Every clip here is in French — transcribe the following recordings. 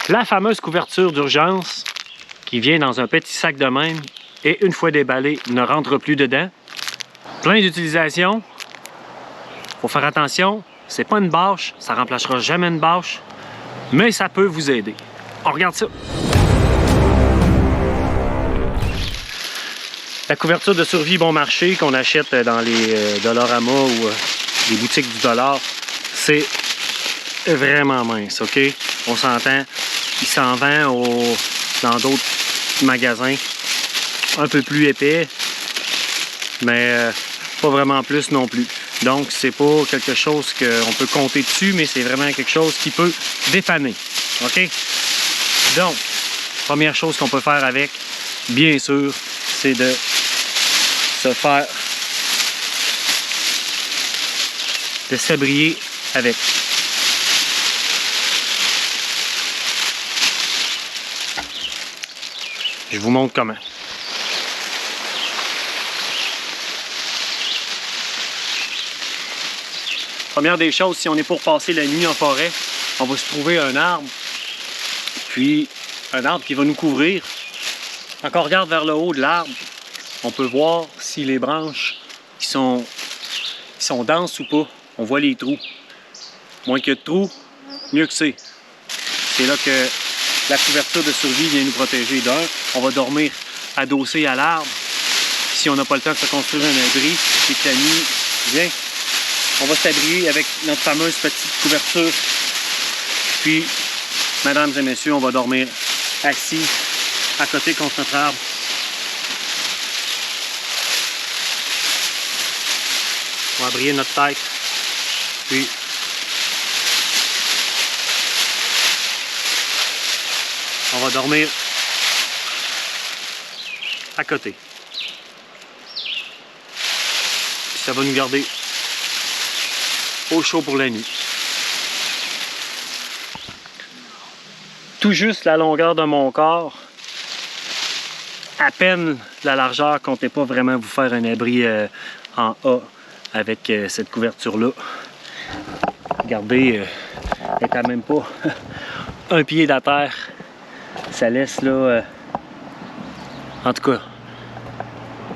La fameuse couverture d'urgence qui vient dans un petit sac de même et une fois déballé, ne rentre plus dedans. Plein d'utilisation. Faut faire attention, c'est pas une bâche, ça remplacera jamais une bâche, mais ça peut vous aider. On regarde ça. La couverture de survie bon marché qu'on achète dans les Dollarama ou les boutiques du dollar, c'est vraiment mince, ok? On s'entend, il s'en vend dans d'autres magasins un peu plus épais, mais pas vraiment plus non plus. Donc, c'est pas quelque chose qu'on peut compter dessus, mais c'est vraiment quelque chose qui peut dépanner, ok? Donc, première chose qu'on peut faire avec, bien sûr, c'est de se faire de s'abrier avec. Je vous montre comment. Première des choses, si on est pour passer la nuit en forêt, on va se trouver un arbre, puis un arbre qui va nous couvrir. Quand on regarde vers le haut de l'arbre, on peut voir si les branches sont denses ou pas. On voit les trous. Moins qu'il y a de trous, mieux que c'est. C'est là que la couverture de survie vient nous protéger. D'un, on va dormir adossé à l'arbre. Si on n'a pas le temps de se construire un abri et que la nuit vient, on va s'abrier avec notre fameuse petite couverture. Puis, mesdames et messieurs, on va dormir assis à côté contre notre arbre. On va abrier notre tête. Puis, on va dormir à côté. Puis ça va nous garder au chaud pour la nuit. Tout juste la longueur de mon corps, à peine la largeur, comptez pas vraiment vous faire un abri en A avec cette couverture-là. Regardez, elle n'est quand même pas un pied de la terre. Ça laisse là, en tout cas,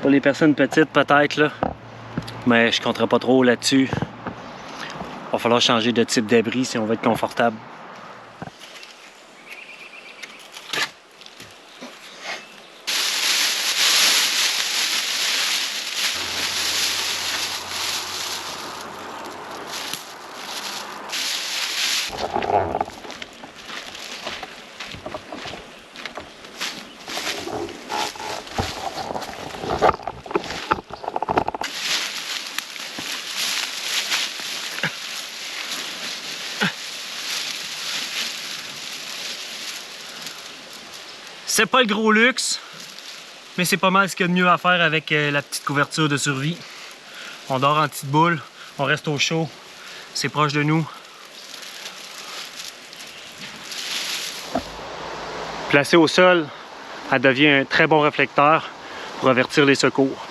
pour les personnes petites peut-être là, mais je ne compterai pas trop là-dessus. Il va falloir changer de type d'abri si on veut être confortable. C'est pas le gros luxe, mais c'est pas mal ce qu'il y a de mieux à faire avec la petite couverture de survie. On dort en petite boule, on reste au chaud, c'est proche de nous. Placée au sol, elle devient un très bon réflecteur pour avertir les secours.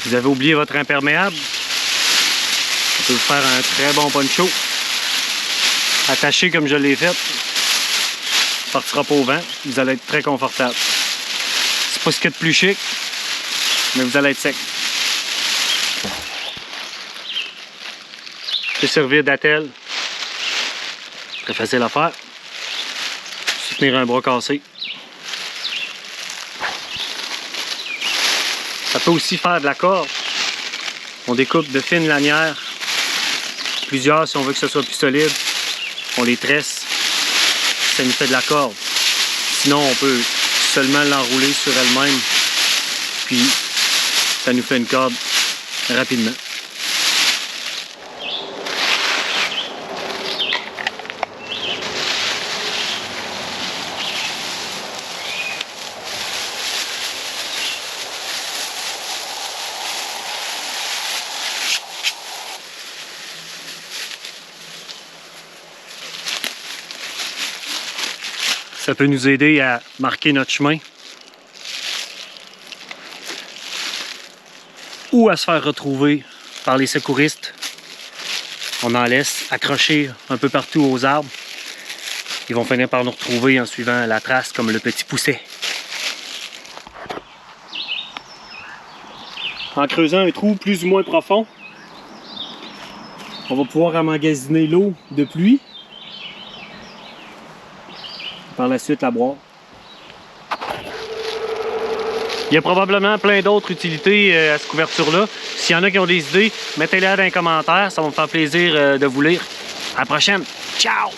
Vous avez oublié votre imperméable, on peut vous faire un très bon poncho. Attaché comme je l'ai fait, il partira pas au vent, vous allez être très confortable. C'est pas ce qu'il y a de plus chic, mais vous allez être sec. Je peux servir d'attelle, très facile à faire. Soutenir un bras cassé. Ça peut aussi faire de la corde. On découpe de fines lanières, plusieurs si on veut que ce soit plus solide. On les tresse, ça nous fait de la corde. Sinon, on peut seulement l'enrouler sur elle-même, puis ça nous fait une corde rapidement. Ça peut nous aider à marquer notre chemin ou à se faire retrouver par les secouristes. On en laisse accrocher un peu partout aux arbres. Ils vont finir par nous retrouver en suivant la trace comme le petit pousset. En creusant un trou plus ou moins profond, on va pouvoir emmagasiner l'eau de pluie. Par la suite, la boire. Il y a probablement plein d'autres utilités à cette couverture-là. S'il y en a qui ont des idées, mettez-les dans les commentaires. Ça va me faire plaisir de vous lire. À la prochaine. Ciao!